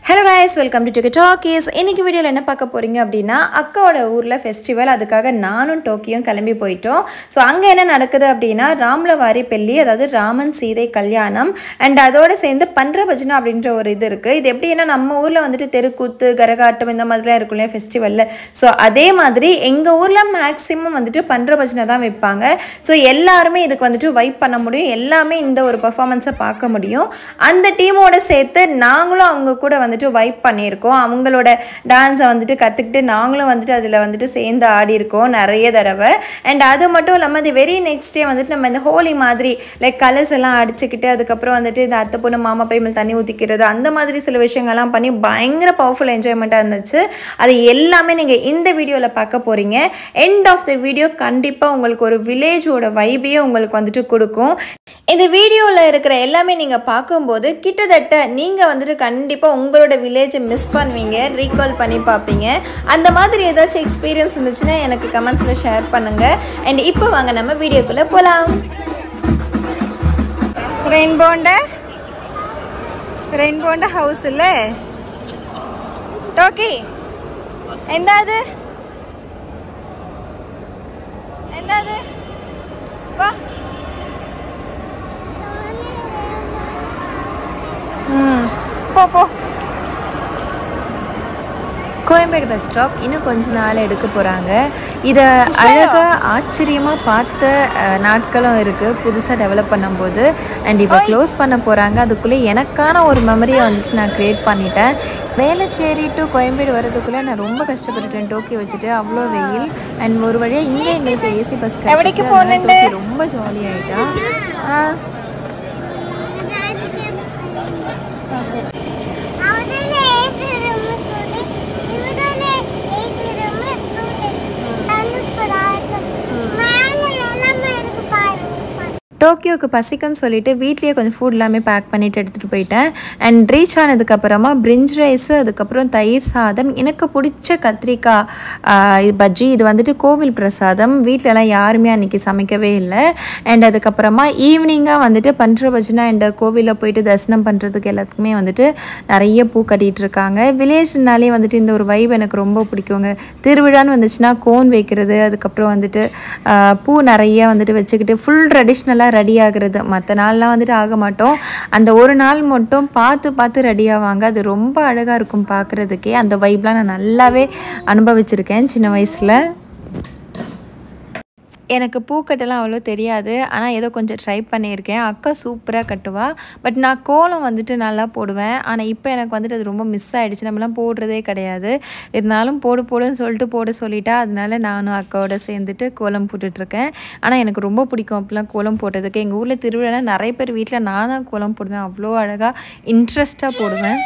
Hello guys, welcome to Tokyo Talkies. இன்னைக்கு வீடியோல என்ன பார்க்க போறீங்க அப்படினா அக்காவோட ஊர்ல ஃபெஸ்டிவல் அதுக்காக நானும் டோக்கியோவும் கிளம்பி போயிட்டோம். சோ அங்க என்ன நடக்குது அப்படினா ராம்லவாரி பெல்லி அதாவது ராமன் சீதை கல்யாணம் and அதோட சேர்ந்து பன்றபஜன அப்படிங்கற ஒரு இது இருக்கு. இது எப்படினா நம்ம ஊர்ல வந்துட்டு தெருக்கூத்து கரகாட்டம் இந்த மாதிரிலாம் இருக்கும்ல ஃபெஸ்டிவல்ல. சோ அதே மாதிரி எங்க ஊர்ல மேக்ஸिमम வந்துட்டு பன்றபஜன தான் வைப்பாங்க. சோ எல்லாரும் இதுக்கு வந்துட்டு வைப் பண்ண முடியும். எல்லாமே இந்த ஒரு பெர்ஃபார்மன்ஸை பார்க்க முடியும். அந்த டீமோட சேர்த்து நாங்களும் அவங்க கூட வந்துட்டு வைப் பண்ணியிருக்கோம். அவங்களோட டான்ஸை வந்துட்டு கற்றுக்கிட்டு நாங்களும் வந்துட்டு அதில் வந்துட்டு சேர்ந்து ஆடி இருக்கோம் நிறைய தடவை. அண்ட் அது மட்டும் இல்லாமல் அது வெரி நெக்ஸ்ட் டே வந்துட்டு நம்ம இந்த ஹோலி மாதிரி லைக் கலர்ஸ் எல்லாம் அடிச்சுக்கிட்டு அதுக்கப்புறம் வந்துட்டு இந்த அத்தை பொண்ணு மாமா பை மேல் தண்ணி ஊற்றிக்கிறது அந்த மாதிரி சில விஷயங்கள்லாம் பண்ணி பயங்கர பவர்ஃபுல் என்ஜாய்மெண்ட்டாக இருந்துச்சு. அது எல்லாமே நீங்கள் இந்த வீடியோவில் பார்க்க போகிறீங்க. எண்ட் ஆஃப் த வீடியோ கண்டிப்பாக உங்களுக்கு ஒரு வில்லேஜோட வைபையே உங்களுக்கு வந்துட்டு கொடுக்கும். இந்த வீடியோவில் இருக்கிற எல்லாமே நீங்கள் பார்க்கும்போது கிட்டத்தட்ட நீங்கள் வந்துட்டு கண்டிப்பாக உங்களோட வில்லேஜை மிஸ் பண்ணுவீங்க, ரீகால் பண்ணி பார்ப்பீங்க. அந்த மாதிரி ஏதாச்சும் எக்ஸ்பீரியன்ஸ் இருந்துச்சுன்னா எனக்கு கமெண்ட்ஸில் ஷேர் பண்ணுங்கள். அண்ட் இப்போ வாங்க நம்ம வீடியோக்குள்ளே போகலாம். ரெயின்போண்ட ஹவுஸ் இல்லை டோக்கி எந்தாது வா போ கோயம்பேடு பஸ் ஸ்டாப் இன்னும் கொஞ்ச நாள் எடுக்க போகிறாங்க. இதை அழகாக ஆச்சரியமாக பார்த்த நாட்களும் இருக்குது புதுசாக டெவலப் பண்ணும்போது. அண்ட் இப்போ க்ளோஸ் பண்ண போகிறாங்க. அதுக்குள்ளே எனக்கான ஒரு மெமரியை வந்துட்டு நான் க்ரியேட் பண்ணிட்டேன். வேளச்சேரி டு கோயம்பேடு வரதுக்குள்ளே நான் ரொம்ப கஷ்டப்பட்டுட்டேன் டோக்கி வச்சுட்டு. அவ்வளோ வெயில். அண்ட் ஒரு வழியாக இங்கே எங்களுக்கு ஏசி பஸ் கிடைச்சிச்சு. டோக்கி ரொம்ப ஜாலியாகிட்டா. டோக்கியோக்கு பசிக்குன்னு சொல்லிட்டு வீட்லேயே கொஞ்சம் ஃபுட் எல்லாமே பேக் பண்ணிவிட்டு எடுத்துகிட்டு போயிட்டேன். அண்ட் ரீச் ஆனதுக்கப்புறமா பிரிஞ்ச் ரைஸு அதுக்கப்புறம் தயிர் சாதம், எனக்கு பிடிச்ச கத்திரிக்காய் பஜ்ஜி. இது வந்துட்டு கோவில் பிரசாதம். வீட்டிலலாம் யாருமே அன்றைக்கி சமைக்கவே இல்லை. அண்ட் அதுக்கப்புறமா ஈவினிங்காக வந்துட்டு பன்றபஜன அண்ட் கோவிலில் போயிட்டு தரிசனம் பண்ணுறதுக்கு எல்லாத்துக்குமே வந்துட்டு நிறைய பூ கட்டிகிட்ருக்காங்க. வில்லேஜ்னாலே வந்துட்டு இந்த ஒரு வைப் எனக்கு ரொம்ப பிடிக்குங்க. திருவிழான்னு வந்துச்சுன்னா கோன் வைக்கிறது, அதுக்கப்புறம் வந்துட்டு பூ நிறைய வந்துட்டு வச்சுக்கிட்டு ஃபுல் ட்ரெடிஷ்னலாக ரெடி ஆகிறது. மற்ற நாள்லாம் வந்துட்டு ஆக மாட்டோம். அந்த ஒரு நாள் மட்டும் பார்த்து ரெடி ஆவாங்க. அது ரொம்ப அழகாக இருக்கும் பார்க்குறதுக்கே. அந்த வைப்லாம் நான் நல்லாவே அனுபவிச்சிருக்கேன் சின்ன வயசில். எனக்கு பூக்கட்டெல்லாம் அவ்வளோ தெரியாது. ஆனால் ஏதோ கொஞ்சம் ட்ரை பண்ணியிருக்கேன். அக்கா சூப்பராக கட்டுவா. பட் நான் கோலம் வந்துட்டு நல்லா போடுவேன். ஆனால் இப்போ எனக்கு வந்துட்டு அது ரொம்ப மிஸ் ஆகிடுச்சு. நம்மளாம் போடுறதே கிடையாது. இருந்தாலும் போடுன்னு சொல்லிட்டு போட சொல்லிட்டா. அதனால நானும் அக்காவோட சேர்ந்துட்டு கோலம் போட்டுட்ருக்கேன். ஆனால் எனக்கு ரொம்ப பிடிக்கும் அப்போலாம் கோலம் போட்டதுக்கு. எங்கள் ஊரில் திருவிழானா நிறைய பேர் வீட்டில் நான் தான் கோலம் போடுவேன். அவ்வளோ அழகாக இன்ட்ரெஸ்ட்டாக போடுவேன்.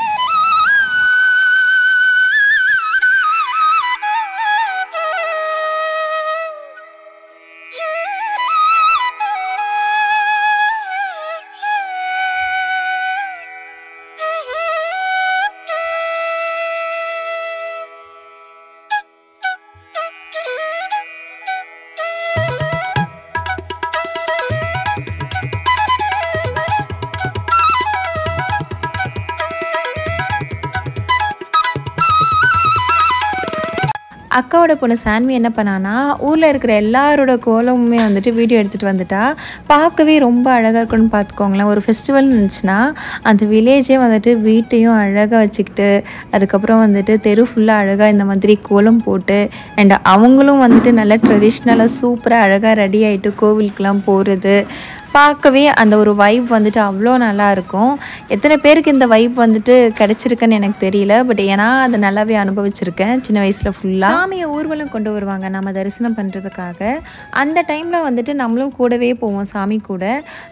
அக்காவோட பொண்ணு சான்வி என்ன பண்ணான்னா ஊரில் இருக்கிற எல்லாரோட கோலமுமே வந்துட்டு வீடியோ எடுத்துகிட்டு வந்துட்டா. பார்க்கவே ரொம்ப அழகாக இருக்குன்னு பார்த்துக்கோங்களேன். ஒரு ஃபெஸ்டிவல் இருந்துச்சுன்னா அந்த வில்லேஜே வந்துட்டு வீட்டையும் அழகாக வச்சுக்கிட்டு அதுக்கப்புறம் வந்துட்டு தெரு ஃபுல்லாக அழகாக இந்த மாதிரி கோலம் போட்டு அண்ட் அவங்களும் வந்துட்டு நல்லா ட்ரெடிஷ்னலாக சூப்பராக அழகாக ரெடி ஆகிட்டு கோவிலுக்கெலாம் போகிறது பார்க்கவே அந்த ஒரு வைப் வந்துட்டு அவ்வளோ நல்லாயிருக்கும். எத்தனை பேருக்கு இந்த வைப் வந்துட்டு கிடச்சிருக்குன்னு எனக்கு தெரியல. பட் ஏன்னா அதை நல்லாவே அனுபவிச்சிருக்கேன் சின்ன வயசில் ஃபுல்லாக. சாமியை ஊர்வலம் கொண்டு வருவாங்க நம்ம தரிசனம் பண்ணுறதுக்காக. அந்த டைமில் வந்துட்டு நம்மளும் கூடவே போவோம் சாமி கூட.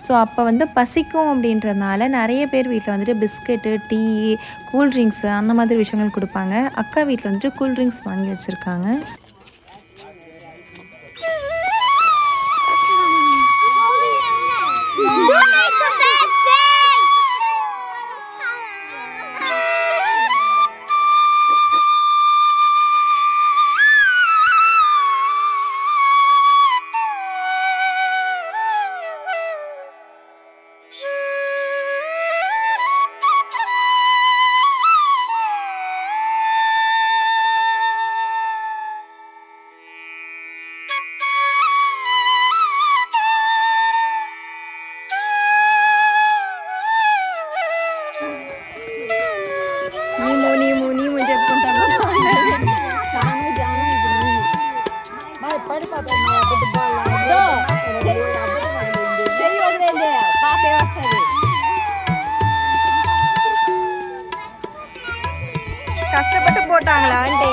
ஸோ அப்போ வந்து பசிக்கும் அப்படின்றதுனால நிறைய பேர் வீட்டில் வந்துட்டு பிஸ்கெட்டு, டீ, கூல்ட்ரிங்க்ஸு அந்த மாதிரி விஷயங்கள் கொடுப்பாங்க. அக்கா வீட்டில் வந்துட்டு கூல்ட்ரிங்க்ஸ் வாங்கி வச்சுருக்காங்க. கஷ்டப்பட்டு போட்டாங்களா ஆண்டி?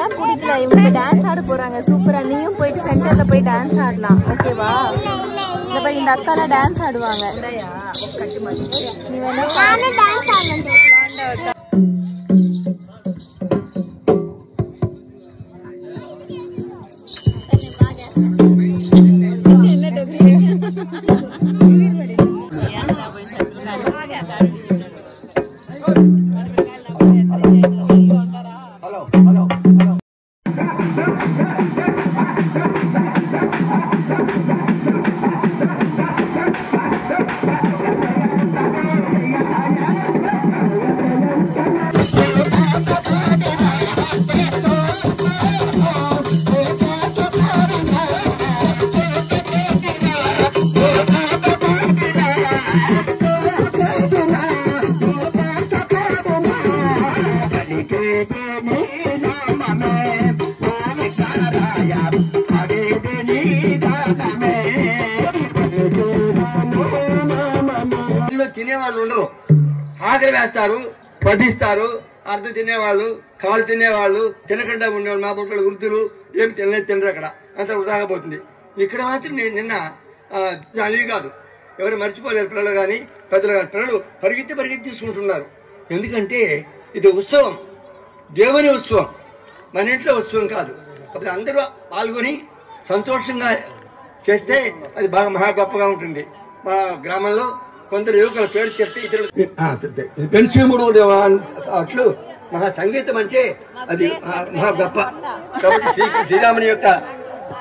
ஏன் பிடிக்கல? இவங்க டான்ஸ் ஆட போறாங்க சூப்பரா. நீயும் போயிட்டு சென்டர்ல போய் டான்ஸ் ஆடலாம், ஓகேவா? இந்த அக்காலாம் டான்ஸ் ஆடுவாங்க. நீ வேணா டான்ஸ் ஆடலாம். తినేవాళ్ళు ఉండరు, ఆకలి వేస్తారు, పట్టిస్తారు. అర్థం తినేవాళ్ళు, కాళ్ళు తినేవాళ్ళు, తినకుండా ఉండేవాళ్ళు. మా పుట్టిన వృద్ధులు ఏమి తినరు. అక్కడ అంత వృధాగా పోతుంది. ఇక్కడ మాత్రం నేను నిన్న అలివి కాదు, ఎవరు మర్చిపోలేరు. పిల్లలు కానీ పెద్దలు కానీ పిల్లలు పరిగెత్తి తీసుకుంటున్నారు. ఎందుకంటే ఇది ఉత్సవం, దేవుని ఉత్సవం, మన ఇంట్లో ఉత్సవం కాదు. కాబట్టి అందరూ పాల్గొని సంతోషంగా చేస్తే అది బాగా మహా గొప్పగా ఉంటుంది. మా గ్రామంలో కొందరు యువకుల పేరు చెప్తే ఇతరులు పెన్సిముడు అట్లు మహా సంగీతం అంటే అది మహా గొప్ప. కాబట్టి శ్రీరాముని యొక్క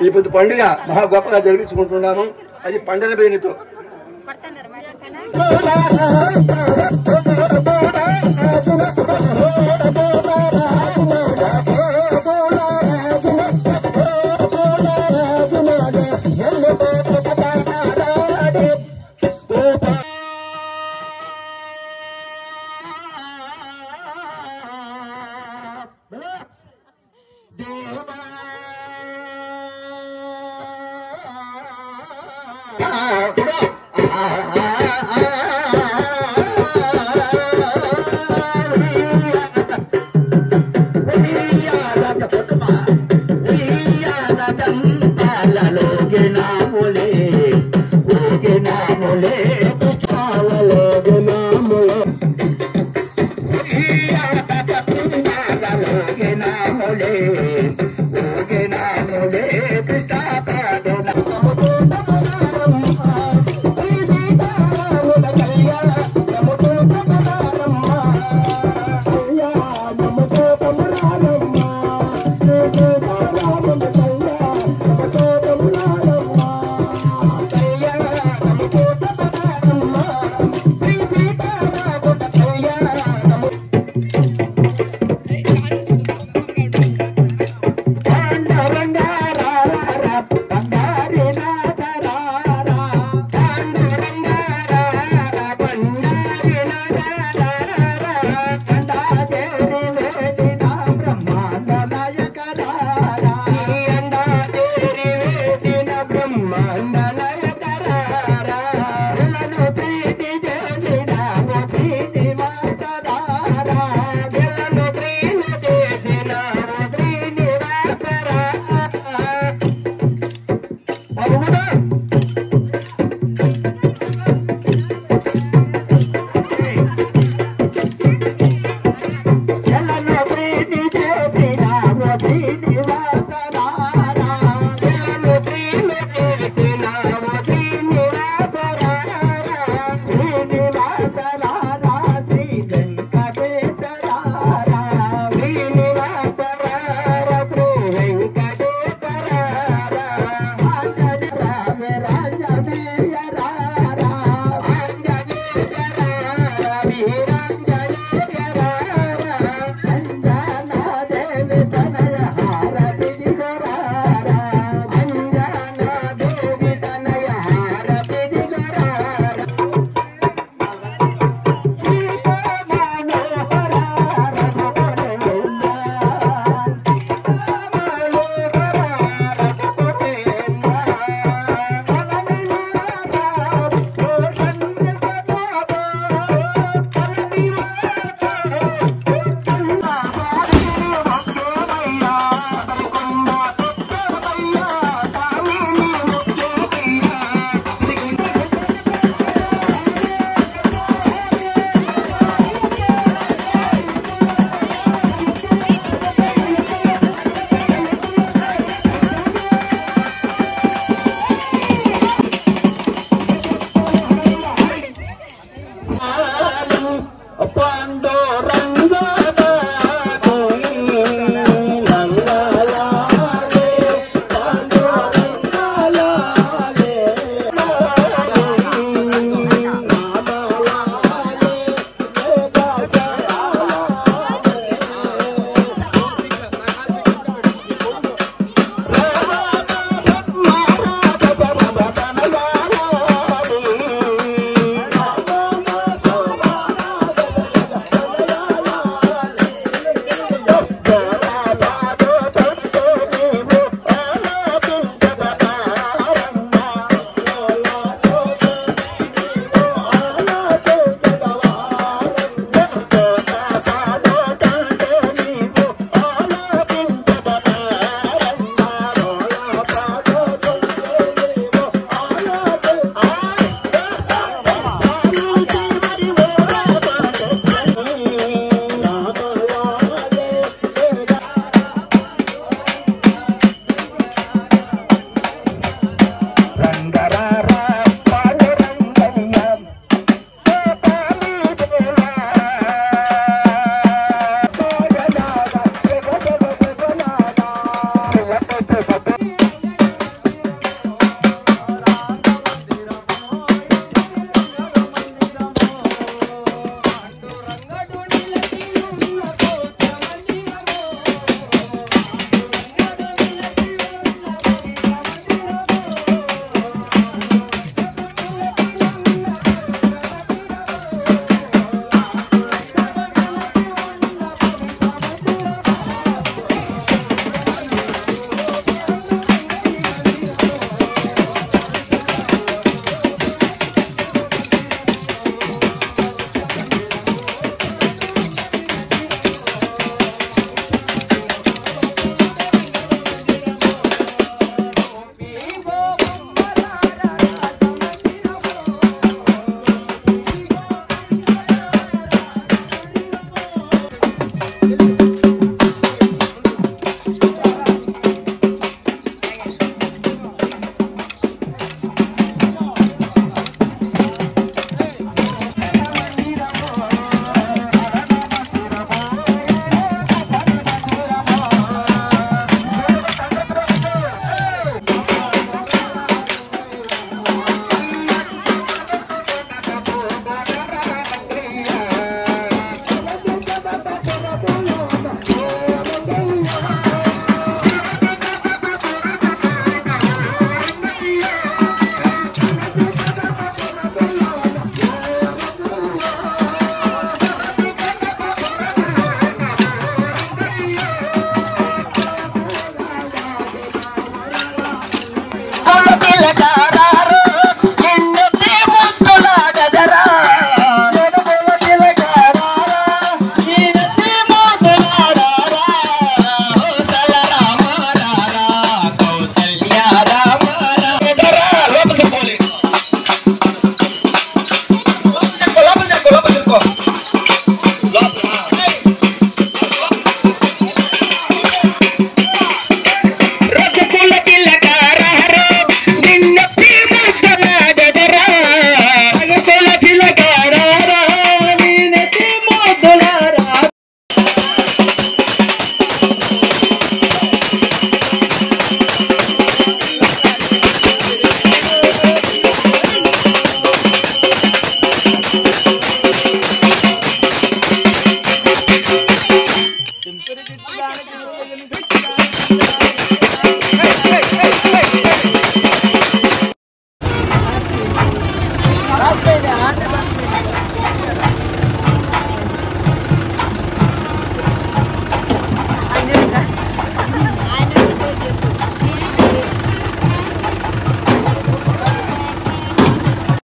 ఈ పొద్దు పండుగ మహా గొప్పగా జరిపించుకుంటున్నాము. అది పండల పేరుతో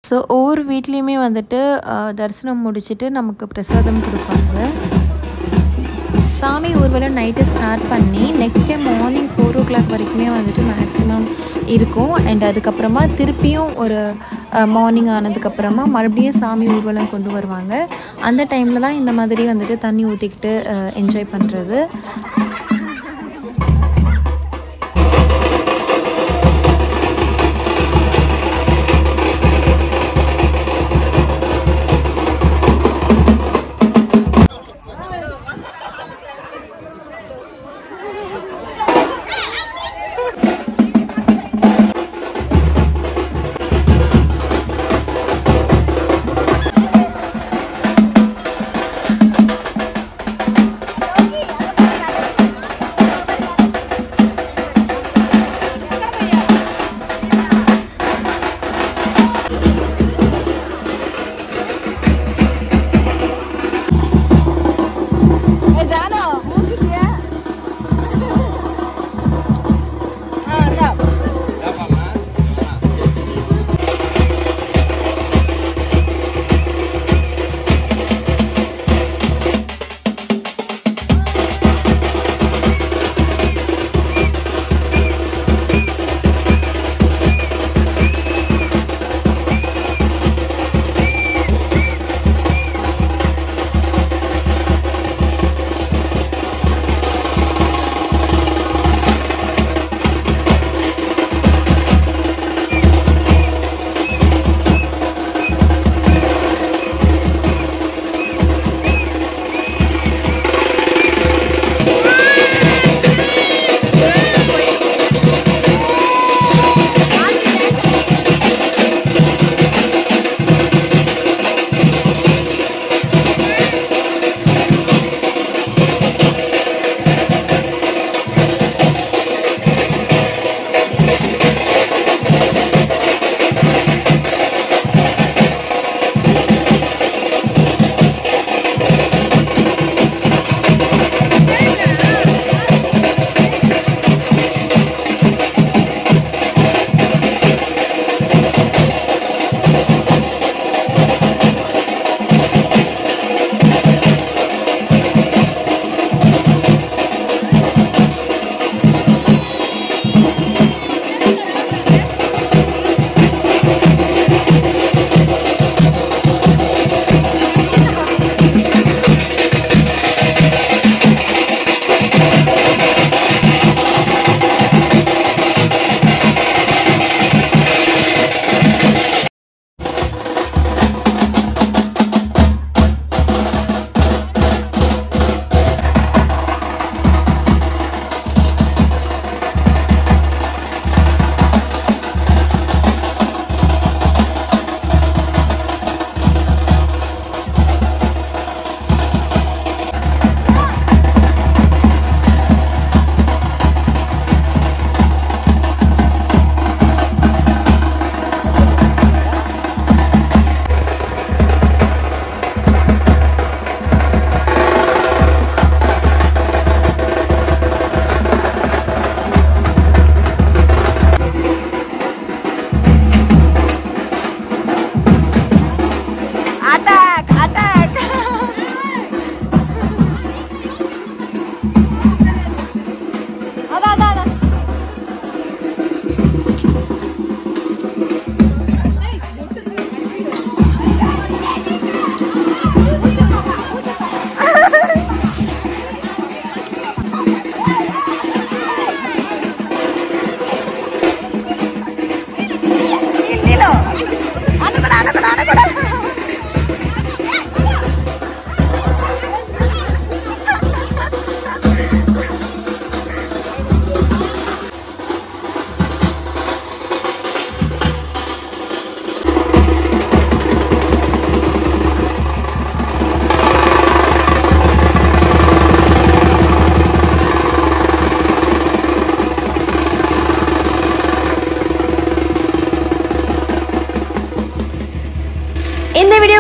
ஸோ ஒவ்வொரு வீட்லேயுமே வந்துட்டு தரிசனம் முடிச்சுட்டு நமக்கு பிரசாதம் கொடுப்பாங்க. சாமி ஊர்வலம் நைட்டு ஸ்டார்ட் பண்ணி நெக்ஸ்ட் டே மார்னிங் 4 o'clock வரைக்குமே வந்துட்டு மேக்ஸிமம் இருக்கும். அண்ட் அதுக்கப்புறமா திருப்பியும் ஒரு மார்னிங் ஆனதுக்கப்புறமா மறுபடியும் சாமி ஊர்வலம் கொண்டு வருவாங்க. அந்த டைமில் தான் இந்த மாதிரி வந்துட்டு தண்ணி ஊற்றிக்கிட்டு என்ஜாய் பண்ணுறது.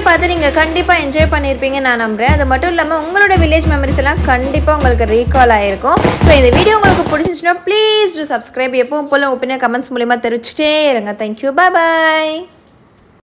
பார்த்து நீங்கள் கண்டிப்பாக என்ஜாய் பண்ணியிருப்பீங்கன்னு நான் நம்புகிறேன். அது மட்டும் இல்லாமல் உங்களோட வில்லேஜ் மெமரிஸ் எல்லாம் கண்டிப்பாக உங்களுக்கு ரீகால் ஆகிருக்கும். ஸோ இந்த வீடியோ உங்களுக்கு பிடிச்சிருந்துச்சுன்னா ப்ளீஸ் டு சப்ஸ்கிரைப். எப்பவும் போல ஒப்பீனியன் கமெண்ட்ஸ் மூலிமா தெரிவிச்சுட்டே இருங்க. தேங்க்யூ, பாய்.